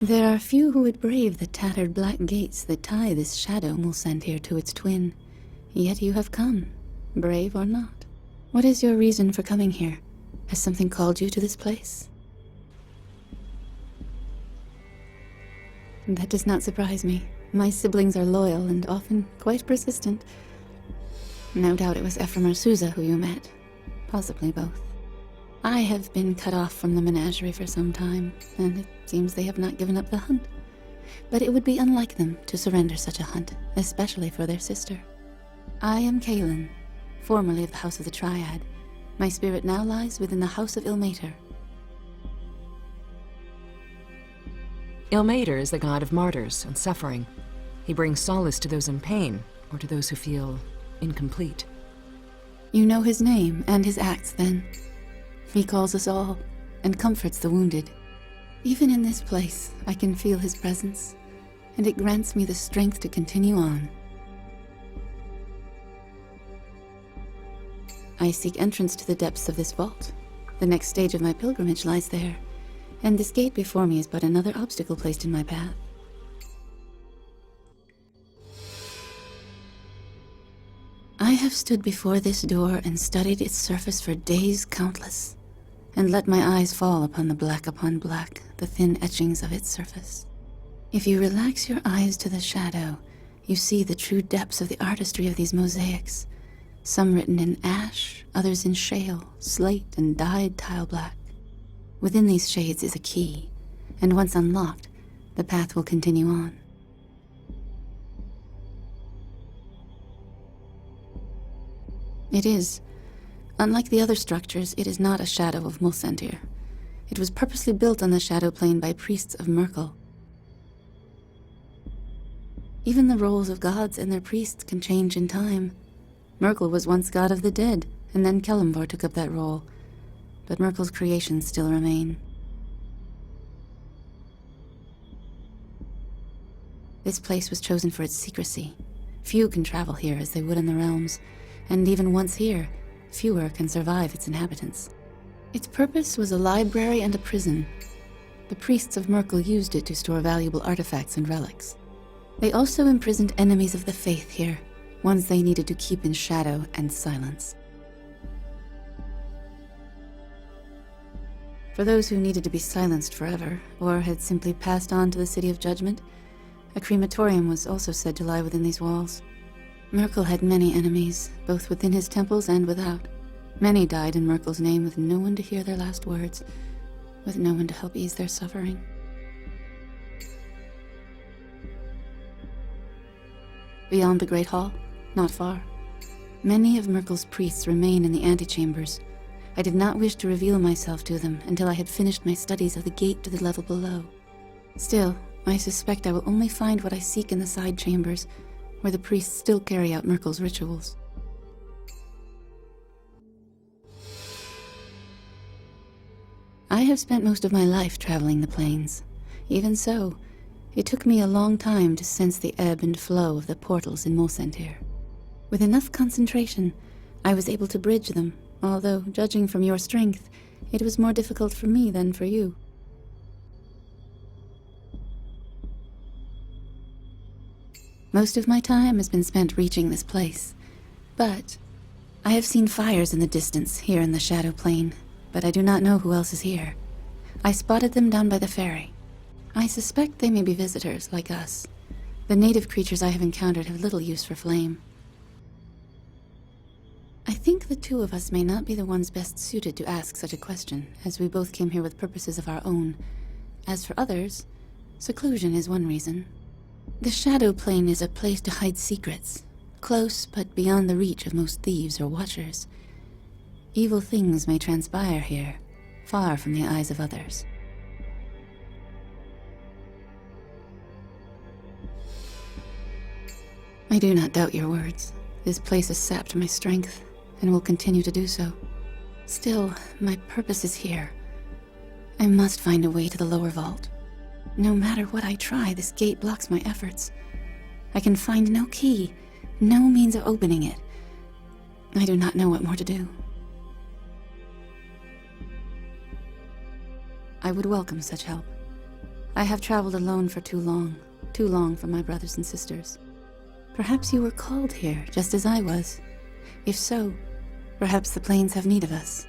There are few who would brave the tattered black gates that tie this Shadow Mulsantir to its twin. Yet you have come, brave or not. What is your reason for coming here? Has something called you to this place? That does not surprise me. My siblings are loyal and often quite persistent. No doubt it was Efrem and Susah who you met. Possibly both. I have been cut off from the menagerie for some time, and it seems they have not given up the hunt. But it would be unlike them to surrender such a hunt, especially for their sister. I am Kaelyn, formerly of the House of the Triad. My spirit now lies within the House of Ilmater. Ilmater is the god of martyrs and suffering. He brings solace to those in pain, or to those who feel incomplete. You know his name and his acts, then. He calls us all, and comforts the wounded. Even in this place, I can feel his presence, and it grants me the strength to continue on. I seek entrance to the depths of this vault. The next stage of my pilgrimage lies there, and this gate before me is but another obstacle placed in my path. I have stood before this door and studied its surface for days countless, and let my eyes fall upon black, the thin etchings of its surface. If you relax your eyes to the shadow, you see the true depths of the artistry of these mosaics, some written in ash, others in shale, slate, and dyed tile black. Within these shades is a key, and once unlocked, the path will continue on. It is. Unlike the other structures, it is not a Shadow of Mulsantir. It was purposely built on the Shadow Plane by priests of Myrkul. Even the roles of gods and their priests can change in time. Myrkul was once god of the dead, and then Calliope took up that role. But Myrkul's creations still remain. This place was chosen for its secrecy. Few can travel here as they would in the realms, and even once here, fewer can survive its inhabitants. Its purpose was a library and a prison. The priests of Myrkul used it to store valuable artifacts and relics. They also imprisoned enemies of the faith here, ones they needed to keep in shadow and silence. For those who needed to be silenced forever, or had simply passed on to the City of Judgment, a crematorium was also said to lie within these walls. Myrkul had many enemies, both within his temples and without. Many died in Myrkul's name with no one to hear their last words, with no one to help ease their suffering. Beyond the Great Hall, not far, many of Myrkul's priests remain in the antechambers. I did not wish to reveal myself to them until I had finished my studies of the gate to the level below. Still, I suspect I will only find what I seek in the side chambers, where the priests still carry out Myrkul's rituals. I have spent most of my life traveling the plains. Even so, it took me a long time to sense the ebb and flow of the portals in Mulsantir. With enough concentration, I was able to bridge them, although, judging from your strength, it was more difficult for me than for you. Most of my time has been spent reaching this place, but I have seen fires in the distance here in the Shadow Plane, but I do not know who else is here. I spotted them down by the ferry. I suspect they may be visitors like us. The native creatures I have encountered have little use for flame. I think the two of us may not be the ones best suited to ask such a question, as we both came here with purposes of our own. As for others, seclusion is one reason. The Shadow Plane is a place to hide secrets, close but beyond the reach of most thieves or watchers. Evil things may transpire here, far from the eyes of others. I do not doubt your words. This place has sapped my strength, and will continue to do so. Still, my purpose is here. I must find a way to the lower vault. No matter what I try, this gate blocks my efforts. I can find no key, no means of opening it. I do not know what more to do. I would welcome such help. I have traveled alone for too long for my brothers and sisters. Perhaps you were called here, just as I was. If so, perhaps the plains have need of us.